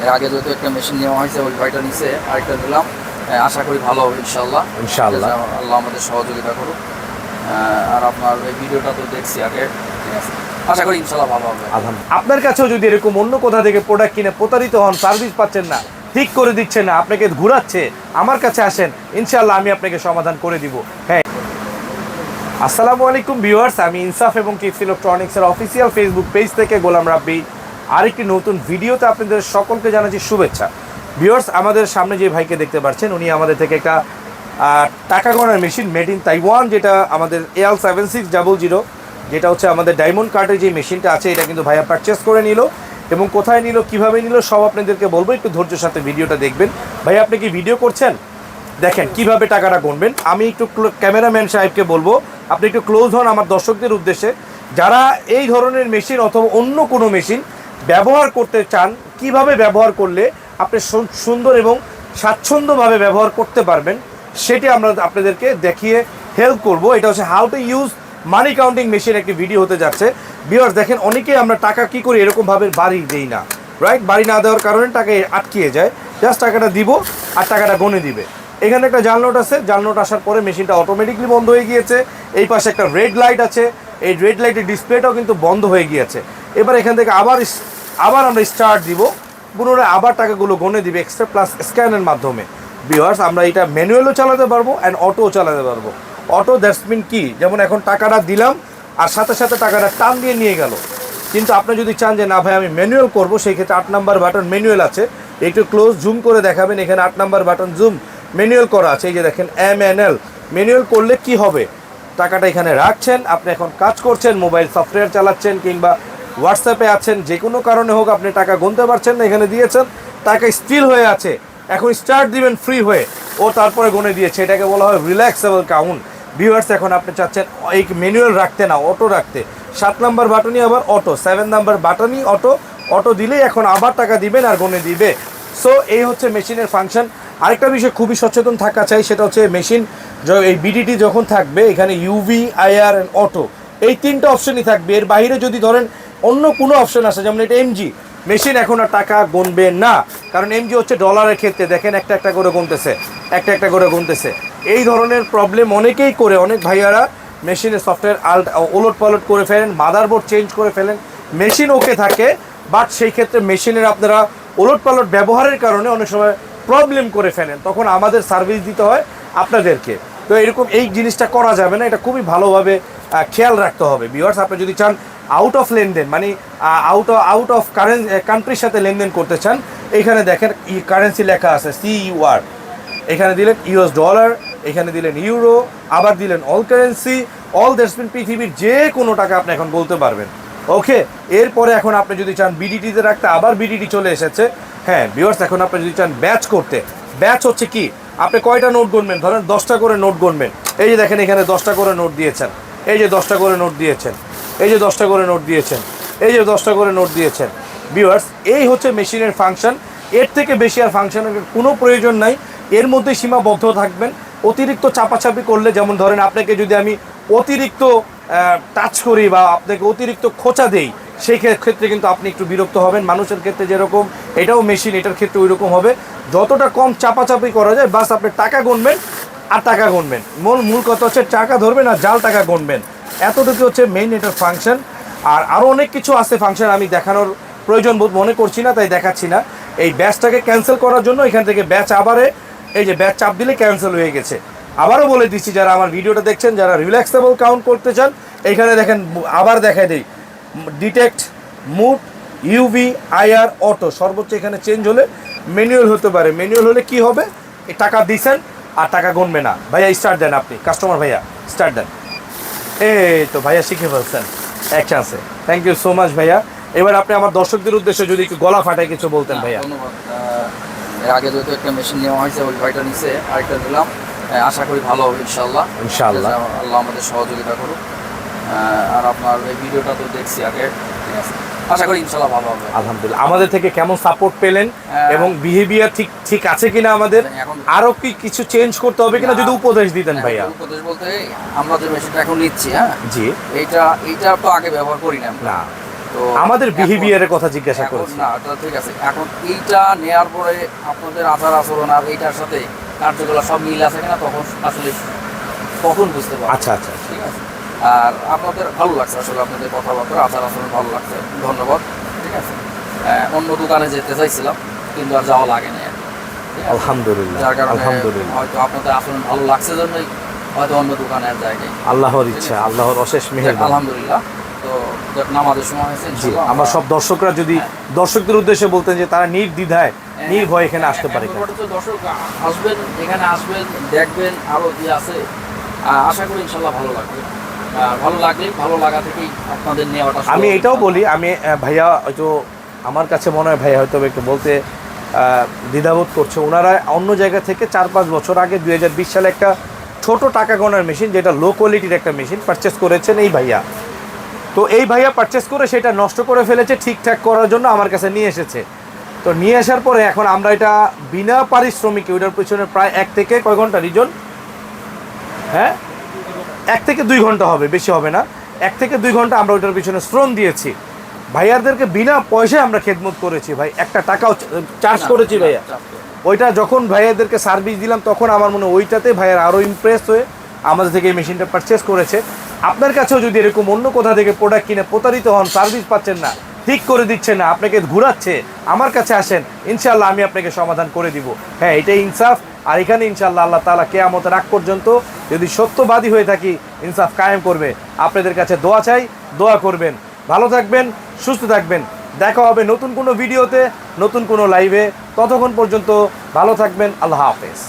এর আগে যেহেতু একটা মেশিন নেওয়া হয়েছে, ওই ভাইটা নিচে আরেকটা নিলাম। আশা করি ভালো হবে ইনশাল্লাহ। ইনশাআল্লাহ আল্লাহ আমাদের সহযোগিতা করুক। আর আপনার এই ভিডিওটা তো দেখছি আগে, ঠিক আছে, আশা করি ইনশাল্লাহ ভালো হবে। আপনার কাছেও যদি এরকম অন্য কোথা থেকে প্রোডাক্ট কিনে প্রতারিত হন, সার্ভিস পাচ্ছেন না, ঠিক করে দিচ্ছেন না, আপনাকে ঘুরাচ্ছে, আমার কাছে আসেন, ইনশাআল্লাহ আমি আপনাকে সমাধান করে দিব। হ্যাঁ, আসসালামু আলাইকুম ভিউয়ার্স, আমি ইনসাফ এবং টিপস ইলেকট্রনিক্সের অফিসিয়াল ফেসবুক পেজ থেকে গোলাম রাব্বি আরেকটি নতুন ভিডিওতে আপনাদের সকলকে জানাচ্ছি শুভেচ্ছা। ভিউয়ার্স, আমাদের সামনে যে ভাইকে দেখতে পাচ্ছেন, উনি আমাদের থেকে একটা টাকা গণার মেশিন মেড ইন তাইওয়ান, যেটা আমাদের AL7600, যেটা হচ্ছে আমাদের ডায়মন্ড কার্ডের যে মেশিনটা আছে, এটা কিন্তু ভাইয়া পারচেস করে নিল। এবং কোথায় নিল, কিভাবে নিল, সব আপনাদেরকে বলবো, একটু ধৈর্যের সাথে ভিডিওটা দেখবেন। ভাইয়া, আপনি কি ভিডিও করছেন? দেখেন কিভাবে টাকাটা গুনবেন। আমি একটু ক্যামেরাম্যান সাহেবকে বলবো আপনি একটু ক্লোজ হন আমার দর্শকদের উদ্দেশ্যে, যারা এই ধরনের মেশিন অথবা অন্য কোনো মেশিন ব্যবহার করতে চান, কিভাবে ব্যবহার করলে আপনি সুন্দর এবং স্বাচ্ছন্দ্যভাবে ব্যবহার করতে পারবেন, সেটি আমরা আপনাদেরকে দেখিয়ে হেল্প করব। এটা হচ্ছে how to use money counting machine একটি ভিডিও হতে যাচ্ছে। ভিউয়ার্স, দেখেন অনেকেই আমরা টাকা কি করি, এরকমভাবে বাড়ি দেই না, রাইট? বাড়ি না দেওয়ার কারণে টাকা আটকিয়ে যায়। জাস্ট টাকাটা দিব আর টাকাটা গনে দিবে। এখানে একটা জাল নোট আছে, জাল নোট আসার পরে মেশিনটা অটোমেটিকলি বন্ধ হয়ে গিয়েছে। এই পাশে একটা রেড লাইট আছে, এই রেড লাইটের ডিসপ্লেটাও কিন্তু বন্ধ হয়ে গিয়েছে। এবার এখান থেকে আবার আমরা স্টার্ট দিব, পুনরায় আবার টাকাগুলো গনে দিবে এক্সট্রা প্লাস স্ক্যানের মাধ্যমে। ভিউয়ার্স, আমরা এটা ম্যানুয়ালও চালাতে পারবো অ্যান্ড অটোও চালাতে পারবো। অটো দ্যাটস মিন কি, যেমন এখন টাকাটা দিলাম আর সাথে সাথে টাকাটা টান দিয়ে নিয়ে গেল। কিন্তু আপনি যদি চান যে না ভাই আমি ম্যানুয়াল করবো, সেই ক্ষেত্রে 8 নাম্বার বাটন ম্যানুয়াল আছে, একটু ক্লোজ জুম করে দেখাবেন। এখানে 8 নাম্বার বাটন জুম ম্যানুয়াল করা আছে, এই যে দেখেন MNL। ম্যানুয়াল করলে কি হবে, টাকাটা এখানে রাখছেন, আপনি এখন কাজ করছেন, মোবাইল সফটওয়্যার চালাচ্ছেন কিংবা হোয়াটসঅ্যাপে আছেন, যে কোনো কারণে হোক আপনি টাকা গুনতে পারছেন না, এখানে দিয়েছেন, টাকা স্টিল হয়ে আছে, এখন স্টার্ট দিবেন ফ্রি হয়ে, ও তারপরে গুনে দিয়েছে। এটাকে বলা হয় রিল্যাক্সেবল কাউন্ট। ভিউয়ার্স, এখন আপনি চাচ্ছেন এই ম্যানুয়াল রাখতে না, অটো রাখতে। 7 নাম্বার বাটনই আবার অটো, 7 নাম্বার বাটনই অটো। অটো দিলেই এখন আবার টাকা দিবেন আর গুনে দিবে। সো এই হচ্ছে মেশিনের ফাংশন। আরেকটা বিষয় খুবই সচেতন থাকা চাই, সেটা হচ্ছে মেশিন এই বিডিটি যখন থাকবে, এখানে UV, IR অ্যান্ড অটো, এই 3টা অপশনই থাকবে। এর বাইরে যদি ধরেন অন্য কোনো অপশন আসে, যেমন এটা MG, মেশিন এখন আর টাকা গুনবে না, কারণ MG হচ্ছে ডলারের ক্ষেত্রে দেখেন একটা একটা করে গুনতেছে, একটা একটা করে গুনতেছে। এই ধরনের প্রবলেম অনেকেই করে, অনেক ভাইয়ারা মেশিনের সফটওয়্যার ওলট পালট করে ফেলেন, মাদারবোর্ড চেঞ্জ করে ফেলেন, মেশিন ওকে থাকে, বাট সেই ক্ষেত্রে মেশিনের আপনারা ওলট পালট ব্যবহারের কারণে অনেক সময় প্রবলেম করে ফেলেন, তখন আমাদের সার্ভিস দিতে হয় আপনাদেরকে। তো এরকম এই জিনিসটা করা যাবে না, এটা খুবই ভালোভাবে খেয়াল রাখতে হবে। ভিউয়ার্স, আপনি যদি চান আউট অফ লেনদেন, মানে আউট অফ কান্ট্রির সাথে লেনদেন করতে চান, এখানে দেখেন কারেন্সি লেখা আছে CUR, এখানে দিলেন US ডলার, এখানে দিলেন ইউরো, আবার দিলেন all currency, all that's mean পৃথিবীর যে কোনো টাকা আপনি এখন বলতে পারবেন। ওকে, এরপরে এখন আপনি যদি চান বিডিটিতে রাখতে, আবার বিডিটি চলে এসেছে। হ্যাঁ ভিউয়ার্স, এখন আপনি যদি চান ব্যাচ করতে, ব্যাচ হচ্ছে কি, আপনি কয়টা নোট গুনবেন, ধরেন 10টা করে নোট গুনবেন। এই যে দেখেন এখানে 10টা করে নোট দিয়েছেন, এই যে 10টা করে নোট দিয়েছেন, এই যে 10টা করে নোট দিয়েছেন, এই যে 10টা করে নোট দিয়েছেন। ভিউয়ার্স, এই হচ্ছে মেশিনের ফাংশন। এর থেকে বেশি আর ফাংশনের কোনো প্রয়োজন নাই, এর মধ্যে সীমাবদ্ধ থাকবেন। অতিরিক্ত চাপাচাপি করলে, যেমন ধরেন আপনাকে যদি আমি অতিরিক্ত টাচ করি বা আপনাকে অতিরিক্ত খোঁচা দেই, সেই ক্ষেত্রে কিন্তু আপনি একটু বিরক্ত হবেন। মানুষের ক্ষেত্রে যেরকম, এটাও মেশিন, এটার ক্ষেত্রে ওই রকম হবে। যতটা কম চাপাচাপি করা যায়, বাস আপনি টাকা গুনবেন আর টাকা গুনবেন। মূল কথা হচ্ছে টাকা ধরবেন আর জাল টাকা গুনবেন, এতটুকু হচ্ছে মেইন এটার ফাংশন। আর আরও অনেক কিছু আছে ফাংশন, আমি দেখানোর প্রয়োজন বোধ মনে করছি না, তাই দেখাচ্ছি না। এই ব্যাচটাকে ক্যান্সেল করার জন্য এখান থেকে ব্যাচ আবারে, এই যে ব্যাচ চাপ দিলে ক্যান্সেল হয়ে গেছে। আবারও বলে দিচ্ছি, যারা আমার ভিডিওটা দেখছেন, যারা রিল্যাক্সেবল কাউন্ট করতে চান, এখানে দেখেন আবার দেখাই দিই, detect mode UV IR auto, সর্বোচ্চ এখানে চেঞ্জ হলে ম্যানুয়াল হতে পারে। ম্যানুয়াল হলে কি হবে, এই টাকা দিচ্ছেন আর টাকা গুনবে না। ভাইয়া স্টার্ট দেন, আপনি কাস্টমার, ভাইয়া স্টার্ট দেন। এই তো ভাইয়া শিখে ফেলছেন এক চান্সে, থ্যাংক ইউ সো মাচ ভাইয়া। এবার আপনি আমার দর্শকদের উদ্দেশ্যে যদি একটু গলা ফাটায় কিছু বলতেন ভাইয়া। ধন্যবাদ। এর আগে যেহেতু একটা মেশিন নেওয়া হয়েছে, ওই ভাইটা নিচে আরেকটা নিলাম। আশা করি ভালো হবে ইনশাল্লাহ। ইনশাআল্লাহ আল্লাহ আমাদের সহযোগিতা করুক। আর আপনার এই ভিডিওটা তো দেখছি আগে, ঠিক আছে, আশা করি ইনশাল্লাহ ভালো হবে। আলহামদুলিল্লাহ। আমাদের থেকে কেমন সাপোর্ট পেলেন এবং বিহেভিয়ার ঠিক আছে কিনা, আমাদের আরো কি কিছু চেঞ্জ করতে হবে কিনা, যদি উপদেশ দিতেন ভাইয়া। উপদেশ বলতে, আমরা যে মেশিনটা এখন নিচ্ছি, হ্যাঁ জি, এইটা তো আগে ব্যবহার করি না, না তো আমাদের বিহেভিয়ারের কথা জিজ্ঞাসা এখন করেছি। না, ওটা ঠিক আছে। এখন এইটা নেওয়ার পরে আপনাদের আচার আচরণ আর এইটার সাথে কার্যকলাপ সব মিল আছে কিনা তখন আসলে তখন বুঝতে পারবো। আচ্ছা আচ্ছা আচ্ছা। ঠিক আছে। আর আপনাদের ভালো লাগছে আসলে, আপনাদের কথাবার্তা আচার আচরণ ভালো লাগছে, ধন্যবাদ। ঠিক আছে। অন্য দোকানে যেতে চাইছিলাম কিন্তু আর যাওয়া লাগে না আর কি। ঠিক আছে? আলহামদুলিল্লাহ যার কারণে আলহামদুলিল্লাহ, হয়তো আপনাদের আচরণ ভালো লাগছে জন্যই হয়তো অন্য দোকানে আর যায় নাই। আল্লাহর ইচ্ছা, আল্লাহর অশেষ মেহেরবানি। আলহামদুলিল্লাহ। তো যাক, নামাজের সময় হয়েছে জি, ইনশাআল্লাহ আমার সব দর্শকরা যদি দর্শকদের উদ্দেশ্যে বলতেন যে তারা নির্দ্বিধায় নির্ভয় এখানে আসতে পারে। দর্শক আসবেন, এখানে আসবেন, দেখবেন আরো কি আছে। আশা করি ইনশাল্লাহ ভালো লাগবে। ভালো লাগলে ভালো লাগা থেকেই আপনাদের নেওয়াটা শুরু আমি হবে। এটাও বলি, আমি ভাইয়া হয়তো আমার কাছে মনে হয় ভাইয়া হয়তো একটু বলতে দ্বিধাবোধ করছে। ওনারা অন্য জায়গা থেকে 4-5 বছর আগে 2020 সালে একটা ছোট টাকা গোনার মেশিন, যেটা লো কোয়ালিটির একটা মেশিন পারচেস করেছেন এই ভাইয়া। তো এই ভাইয়া পারচেস করে সেটা নষ্ট করে ফেলেছে, ঠিকঠাক করার জন্য আমার কাছে নিয়ে এসেছে। তো নিয়ে আসার পরে এখন আমরা এটা বিনা পারিশ্রমিকে, ওইটার পিছনে প্রায় 1 থেকে কয় ঘন্টা রিজন, হ্যাঁ 1 থেকে 2 ঘন্টা হবে, বেশি হবে না, 1 থেকে 2 ঘন্টা আমরা ওইটার পিছনে শ্রম দিয়েছি। ভাইয়াদেরকে বিনা পয়সায় আমরা খেদমত করেছি ভাই, একটা টাকাও চার্জ করেছি ভাইয়া। ওইটা যখন ভাইয়াদেরকে সার্ভিস দিলাম তখন আমার মনে হয় ওইটাতে ভাইয়ার আরও ইমপ্রেস হয়ে আমাদের থেকে এই মেশিনটা পারচেস করেছে। আপনার কাছেও যদি এরকম অন্য কোথা থেকে প্রোডাক্ট কিনে প্রতারিত হন, সার্ভিস পাচ্ছেন না, ঠিক করে দিচ্ছে না, আপনাকে ঘুরাচ্ছে, আমার কাছে আসেন, ইনশাল্লাহ আমি আপনাকে সমাধান করে দিব। হ্যাঁ, এটাই ইনসাফ। আর এখানে ইনশাল্লাহ আল্লাহ তাআলা কিয়ামতের আগ পর্যন্ত যদি সত্যবাদী হয়ে থাকি, ইনসাফ কায়েম করবে। আপনাদের কাছে দোয়া চাই, দোয়া করবেন। ভালো থাকবেন, সুস্থ থাকবেন। দেখা হবে নতুন কোনো ভিডিওতে, নতুন কোনো লাইভে। ততক্ষণ পর্যন্ত ভালো থাকবেন। আল্লাহ হাফেজ।